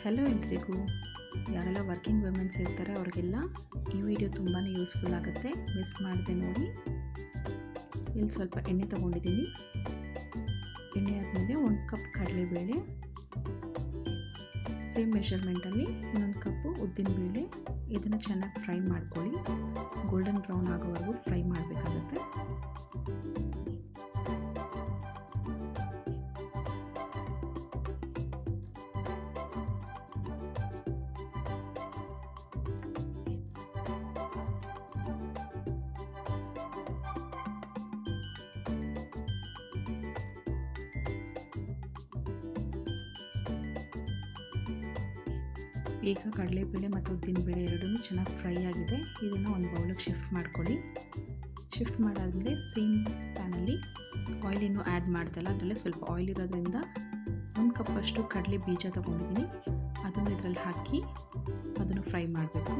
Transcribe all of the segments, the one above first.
Hello ಎಲ್ರಿಗೂ. ಯಾರೆಲ್ಲ working women's ಇರ್ತಾರೆ ಅವ್ರಿಗೆಲ್ಲ ಈ ವಿಡಿಯೋ ತುಂಬಾ ಯೂಸ್ಫುಲ್ ಆಗುತ್ತೆ. ಮಿಸ್ ಮಾಡದೆ ನೋಡಿ. ಇಲ್ಲಿ ಸ್ವಲ್ಪ ಎಣ್ಣೆ ತೊಗೊಂಡಿದ್ದೀನಿ. ಎಣ್ಣೆ ಆದಮೇಲೆ 1 ಕಪ್ ಕಡಲೆಬೇಳೆ, ಸೇಮ್ ಮೆಷರ್ಮೆಂಟಲ್ಲಿ ಇನ್ನೊಂದು ಕಪ್ಪು ಉದ್ದಿನಬೇಳೆ. ಇದನ್ನು ಚೆನ್ನಾಗಿ ಫ್ರೈ ಮಾಡ್ಕೊಳ್ಳಿ. ಗೋಲ್ಡನ್ ಬ್ರೌನ್ ಆಗೋವರೆಗೂ ಫ್ರೈ ಮಾಡಬೇಕಾಗತ್ತೆ. ಈಗ ಕಡಲೆಬೇಳೆ ಮತ್ತು ಉದ್ದಿನಬೇಳೆ ಎರಡೂ ಚೆನ್ನಾಗಿ ಫ್ರೈ ಆಗಿದೆ. ಇದನ್ನು ಒಂದು ಬೌಲಿಗೆ ಶಿಫ್ಟ್ ಮಾಡ್ಕೊಳ್ಳಿ. ಶಿಫ್ಟ್ ಮಾಡಾದಮೇಲೆ ಸೇಮ್ ಪ್ಯಾನಲ್ಲಿ ಆಯಿಲ್ ಇನ್ನೂ ಆ್ಯಡ್ ಮಾಡ್ತಲ್ಲ, ಅದರಲ್ಲೇ ಸ್ವಲ್ಪ ಆಯಿಲ್ ಇರೋದ್ರಿಂದ 1 ಕಪ್ಪಷ್ಟು ಕಡಲೆ ಬೀಜ ತೊಗೊಂಡಿದ್ದೀನಿ. ಅದನ್ನು ಇದರಲ್ಲಿ ಹಾಕಿ ಅದನ್ನು ಫ್ರೈ ಮಾಡಬೇಕು.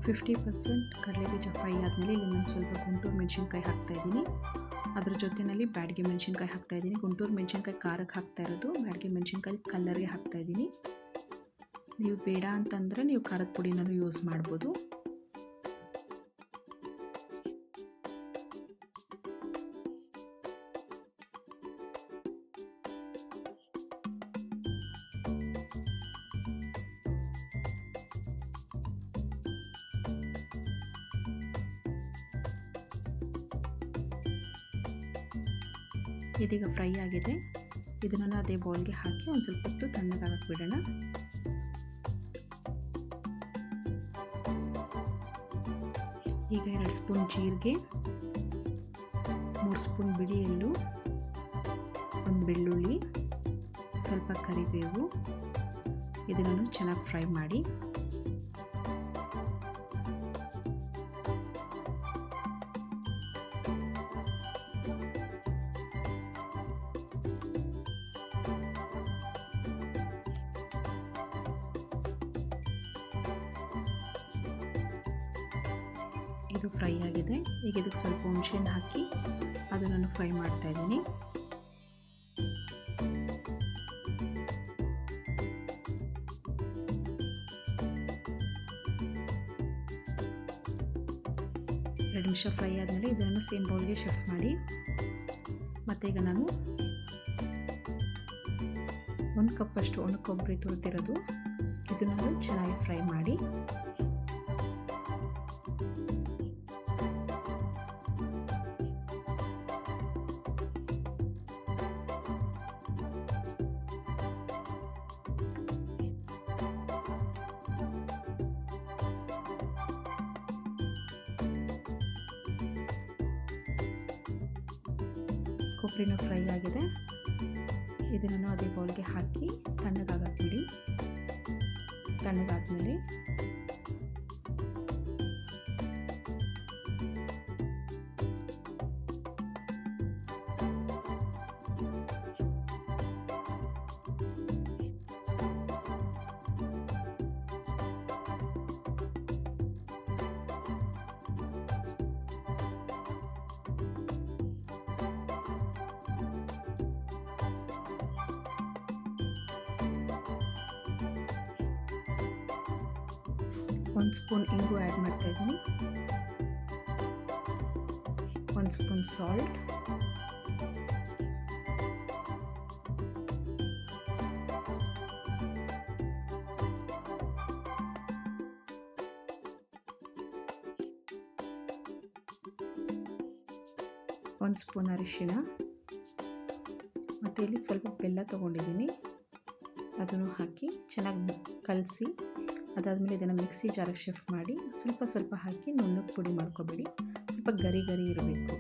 ಫಿಫ್ಟಿ 50% ಕಡಲೆ ಬೀಜ ಫ್ರೈ ಆದಮೇಲೆ ಇಲ್ಲಿ ನಾನು ಸ್ವಲ್ಪ ಗುಂಟೂರು ಮೆಣಸಿನ್ಕಾಯಿ ಹಾಕ್ತಾಯಿದ್ದೀನಿ. ಅದ್ರ ಜೊತೆಯಲ್ಲಿ ಬ್ಯಾಡಗೆ ಮೆಣಸಿನ್ಕಾಯಿ ಹಾಕ್ತಾಯಿದ್ದೀನಿ. ಗುಂಟೂರು ಮೆಣಸಿನ್ಕಾಯಿ ಖಾರಕ್ಕೆ ಹಾಕ್ತಾ ಇರೋದು, ಬ್ಯಾಡಗೆ ಮೆಣಸಿನ್ಕಾಯಿ ಕಲ್ಲರ್ಗೆ ಹಾಕ್ತಾಯಿದ್ದೀನಿ. ನೀವು ಬೇಡ ಅಂತಂದರೆ ನೀವು ಖಾರದ ಪುಡಿನೂ ಯೂಸ್ ಮಾಡ್ಬೋದು. ಇದೀಗ ಫ್ರೈ ಆಗಿದೆ. ಇದನ್ನು ಅದೇ ಬೌಲ್ಗೆ ಹಾಕಿ ಒಂದು ಸ್ವಲ್ಪ ಹೊತ್ತು ತಣ್ಣಗಾಗಕ್ಕೆ ಬಿಡೋಣ. ಈಗ 2 ಸ್ಪೂನ್ ಜೀರಿಗೆ, 3 ಸ್ಪೂನ್ ಬಿಳಿ ಎಳ್ಳು, 1 ಬೆಳ್ಳುಳ್ಳಿ, ಸ್ವಲ್ಪ ಕರಿಬೇವು, ಇದನ್ನು ಚೆನ್ನಾಗಿ ಫ್ರೈ ಮಾಡಿ. ಇದು ಫ್ರೈ ಆಗಿದೆ. ಈಗ ಇದಕ್ಕೆ ಸ್ವಲ್ಪ ಹುಣಸೆಹಣ್ಣು ಹಾಕಿ ಅದನ್ನು ಫ್ರೈ ಮಾಡ್ತಾ ಇದ್ದೀನಿ. ಎರಡು ನಿಮಿಷ ಫ್ರೈ ಆದಮೇಲೆ ಇದನ್ನು ಸೇಮ್ ಬೌಲ್ಗೆ ಶಿಫ್ಟ್ ಮಾಡಿ. ಮತ್ತು ಈಗ ನಾನು 1 ಕಪ್ಪಷ್ಟು ಒಣ ಕೊಬ್ಬರಿ ತುರಿದಿರೋದು, ಇದನ್ನು ಚೆನ್ನಾಗಿ ಫ್ರೈ ಮಾಡಿ. ಕೊಬ್ಬರಿನೂ ಫ್ರೈ ಆಗಿದೆ. ಇದನ್ನು ಅದೇ ಬೌಲ್ಗೆ ಹಾಕಿ ತಣ್ಣಗಾಗಕ್ಕೆ ಬಿಡಿ. ತಣ್ಣಗಾದ್ಮೇಲೆ ಒಂದು ಸ್ಪೂನ್ ಇಂಗು ಆ್ಯಡ್ ಮಾಡ್ತಾಯಿದ್ದೀನಿ. 1 ಸ್ಪೂನ್ ಸಾಲ್ಟ್, ಒಂದು ಸ್ಪೂನ್ ಅರಿಶಿಣ, ಮತ್ತು ಇಲ್ಲಿ ಸ್ವಲ್ಪ ಬೆಲ್ಲ ತೊಗೊಂಡಿದ್ದೀನಿ. ಅದನ್ನು ಹಾಕಿ ಚೆನ್ನಾಗಿ ಕಲಸಿ. ಅದಾದಮೇಲೆ ಇದನ್ನು ಮಿಕ್ಸಿ ಜಾರಿಗೆ ಶಿಫ್ಟ್ ಮಾಡಿ ಸ್ವಲ್ಪ ಹಾಕಿ ನುಣ್ಣಗೆ ಪುಡಿ ಮಾಡ್ಕೊಬೇಡಿ. ಸ್ವಲ್ಪ ಗರಿ ಗರಿ ಇರಬೇಕು.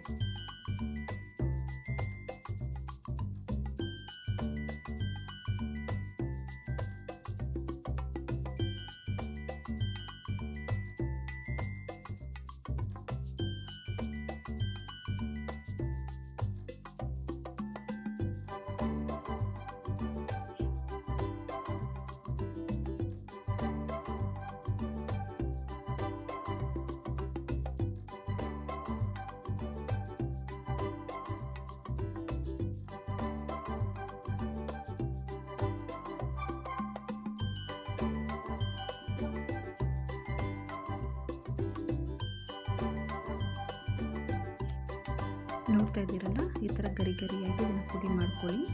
ನೋಡ್ತಾ ಇದ್ದೀರಲ್ಲ, ಈ ಥರ ಗರಿ ಗರಿಯಾಗಿ ಇದನ್ನು ಪುಡಿ ಮಾಡ್ಕೊಳ್ಳಿ.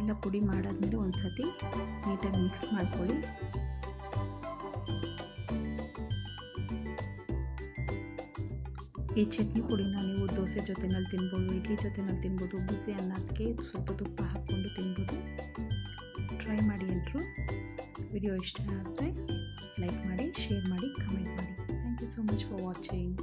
ಎಲ್ಲ ಪುಡಿ ಮಾಡಾದ್ಮೇಲೆ ಒಂದು ಸತಿ ನೀಟಾಗಿ ಮಿಕ್ಸ್ ಮಾಡ್ಕೊಳ್ಳಿ. ಈ ಚಟ್ನಿ ಪುಡಿನ ನೀವು ದೋಸೆ ಜೊತೆನಲ್ಲಿ ತಿನ್ಬೋದು, ಇಡ್ಲಿ ಜೊತೆನಲ್ಲಿ ತಿನ್ಬೋದು, ಬಿಸಿ ಅನ್ನಕ್ಕೆ ಸ್ವಲ್ಪ ತುಪ್ಪ ಹಾಕ್ಕೊಂಡು ತಿನ್ಬೋದು. ಟ್ರೈ ಮಾಡಿ ಎಲ್ಲರೂ. ವಿಡಿಯೋ ಇಷ್ಟ ಆದರೆ ಲೈಕ್ ಮಾಡಿ, ಶೇರ್ ಮಾಡಿ, ಕಮೆಂಟ್ ಮಾಡಿ. Thank you so much for watching.